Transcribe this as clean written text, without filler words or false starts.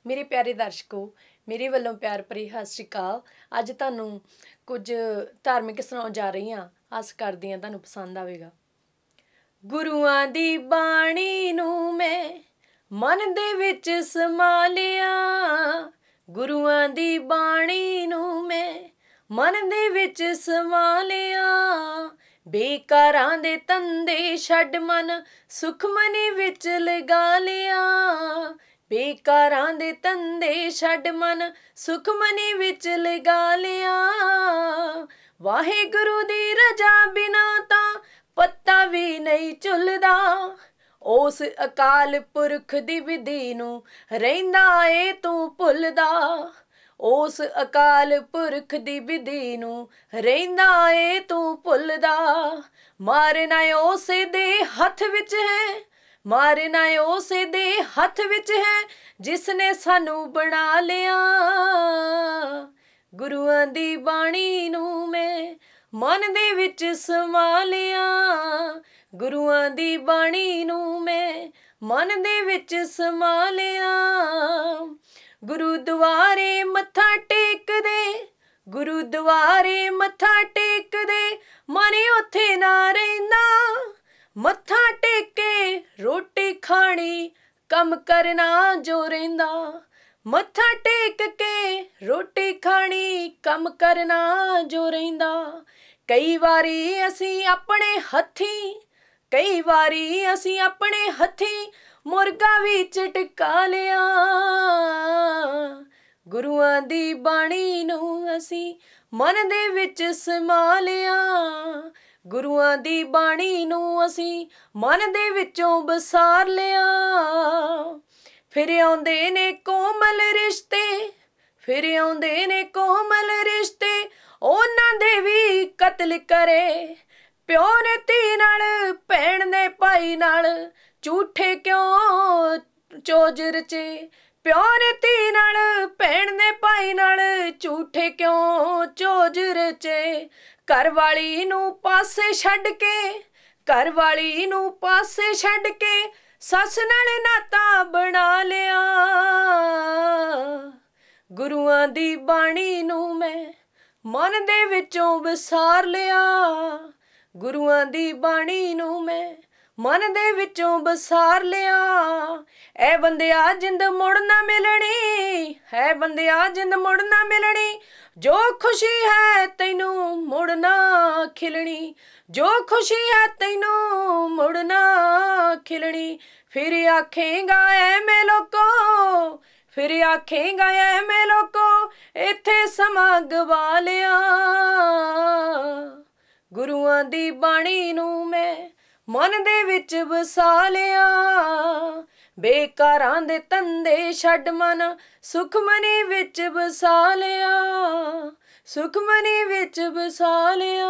मेरे प्यारे दर्शकों, मेरे ਵੱਲੋਂ ਪਿਆਰ ਭਰੀ ਸਤਿ ਸ਼੍ਰੀ ਅਕਾਲ। ਅੱਜ ਤੁਹਾਨੂੰ ਕੁਝ ਧਾਰਮਿਕ ਸੁਣਾਉਣ ਜਾ ਰਹੀ ਹਾਂ। ਆਸ ਕਰਦੀ ਹਾਂ ਤੁਹਾਨੂੰ ਪਸੰਦ ਆਵੇਗਾ। ਗੁਰੂਆਂ ਦੀ ਬਾਣੀ ਨੂੰ ਮੈਂ ਮਨ ਦੇ ਵਿੱਚ ਸਮਾ ਲਿਆ। ਗੁਰੂਆਂ ਦੀ ਬਾਣੀ ਨੂੰ ਮੈਂ ਮਨ ਦੇ ਵਿੱਚ ਸਮਾ ਲਿਆ। ਬੇਕਾਰਾਂ ਦੇ ਧੰਦੇ ਛੱਡ ਮਨ ਸੁਖਮਨੀ ਵਿੱਚ ਲਗਾ ਲਿਆ। ਬੇਕਾਰਾਂ ਦੇ ਧੰਦੇ ਛੱਡ ਮਨ ਸੁਖਮਨੀ ਵਿੱਚ ਲਗਾ ਲਿਆ। ਵਾਹਿਗੁਰੂ ਦੀ ਰਜ਼ਾ ਬਿਨਾ ਤਾਂ ਪੱਤਾ ਵੀ ਨਹੀਂ ਝੁੱਲਦਾ। ਉਸ ਅਕਾਲ ਪੁਰਖ ਦੀ ਵਿਧੀ ਨੂੰ ਰਹਿੰਦਾ ਏ ਤੂੰ ਭੁੱਲਦਾ। ਉਸ ਅਕਾਲ ਪੁਰਖ ਦੀ ਵਿਧੀ ਨੂੰ ਰਹਿੰਦਾ ਏ ਤੂੰ ਭੁੱਲਦਾ। ਮਾਰਨਾ ਉਸੇ ਦੇ ਹੱਥ ਵਿੱਚ ਹੈ, ਮਾਰਨਾ ਉਸੇ ਦੇ ਹੱਥ ਵਿੱਚ ਹੈ ਜਿਸ ਨੇ ਸਾਨੂੰ ਬਣਾ ਲਿਆ। ਗੁਰੂਆਂ ਦੀ ਬਾਣੀ ਨੂੰ ਮੈਂ ਮਨ ਦੇ ਵਿੱਚ ਸਮਾ ਲਿਆ। ਗੁਰੂਆਂ ਦੀ ਬਾਣੀ ਨੂੰ ਮੈਂ ਮਨ ਦੇ ਵਿੱਚ ਸਮਾ ਲਿਆ। ਗੁਰੂਦੁਆਰੇ ਮੱਥਾ ਟੇਕਦੇ, ਗੁਰੂਦੁਆਰੇ ਮੱਥਾ ਟੇਕਦੇ ਮਨ ਉੱਥੇ ਨਾ ਰਹਿੰਦਾ। ਮੱਥਾ ਟੇਕੇ ਰੋਟੀ ਖਾਣੀ ਕੰਮ ਕਰਨਾ ਜੋ ਰਹਿੰਦਾ। ਮੱਥਾ ਟੇਕ ਕੇ ਰੋਟੀ ਖਾਣੀ ਕੰਮ ਕਰਨਾ ਜੋ ਰਹਿੰਦਾ। ਕਈ ਵਾਰੀ ਅਸੀਂ ਆਪਣੇ ਹੱਥੀਂ, ਕਈ ਵਾਰੀ ਅਸੀਂ ਆਪਣੇ ਹੱਥੀਂ ਮੁਰਗਾ ਵੀ ਝਟਕਾ ਲਿਆ। ਗੁਰੂਆਂ ਦੀ ਬਾਣੀ ਨੂੰ ਅਸੀਂ ਮਨ ਦੇ ਵਿੱਚ ਸਮਾ ਲਿਆ। ਗੁਰੂਆਂ ਦੀ ਬਾਣੀ ਨੂੰ ਅਸੀਂ ਮਨ ਦੇ ਵਿੱਚੋਂ ਵਸਾਰ ਲਿਆ। ਫਿਰ ਆਉਂਦੇ ਨੇ ਕੋਮਲ ਰਿਸ਼ਤੇ, ਫਿਰ ਆਉਂਦੇ ਨੇ ਕੋਮਲ ਰਿਸ਼ਤੇ ਉਹਨਾਂ ਦੇ ਵੀ ਕਤਲ ਕਰੇ। ਪਿਓ ਨੇ ਧੀ ਨਾਲ, ਭੈਣ ਨੇ ਭਾਈ ਨਾਲ ਝੂਠੇ ਕਿਉਂ ਚੋਜ ਰਚੇ। ਪਿਓ ਨੇ ਧੀ ਨਾਲ, ਭੈਣ ਨੇ ਭਾਈ ਨਾਲ ਝੂਠੇ ਕਿਉਂ ਚੋਜ ਰਚੇ। ਘਰ ਵਾਲੀ ਨੂੰ ਪਾਸੇ ਛੱਡ ਕੇ, ਘਰ ਵਾਲੀ ਨੂੰ ਪਾਸੇ ਛੱਡ ਕੇ ਸੱਸ ਨਾਲ ਨਾਤਾ ਬਣਾ ਲਿਆ। ਗੁਰੂਆਂ ਦੀ ਬਾਣੀ ਨੂੰ ਮੈਂ ਮਨ ਦੇ ਵਿੱਚੋਂ ਵਿਸਾਰ ਲਿਆ। ਗੁਰੂਆਂ ਦੀ ਬਾਣੀ ਨੂੰ ਮੈਂ ਮਨ ਦੇ ਵਿੱਚੋਂ ਵਸਾਰ ਲਿਆ। ਐ ਬੰਦਿਆ ਜਿੰਦ ਮੁੜ ਨਾ ਮਿਲਣੀ, ਹੈ ਬੰਦਿਆ ਜਿੰਦ ਮੁੜ ਨਾ ਮਿਲਣੀ। ਜੋ ਖੁਸ਼ੀ ਹੈ ਤੈਨੂੰ ਮੁੜ ਨਾ ਖਿਲਣੀ, ਜੋ ਖੁਸ਼ੀ ਹੈ ਤੈਨੂੰ ਮੁੜ ਨਾ ਖਿਲਣੀ। ਫਿਰ ਆਖੇਂਗਾ ਐਵੇਂ ਲੋਕੋ, ਫਿਰ ਆਖੇਂਗਾ ਐਵੇਂ ਲੋਕੋ ਇੱਥੇ ਸਮਾਂ ਗਵਾ ਲਿਆ। ਗੁਰੂਆਂ ਦੀ ਬਾਣੀ ਨੂੰ ਮੈਂ ਮਨ ਦੇ ਵਿੱਚ ਵਸਾ ਲਿਆ। ਬੇਕਾਰਾਂ ਦੇ ਧੰਦੇ ਛੱਡ ਮਨ ਸੁਖਮਨੀ ਵਿੱਚ ਵਸਾ ਲਿਆ। ਸੁਖਮਨੀ ਵਿੱਚ ਵਸਾ ਲਿਆ।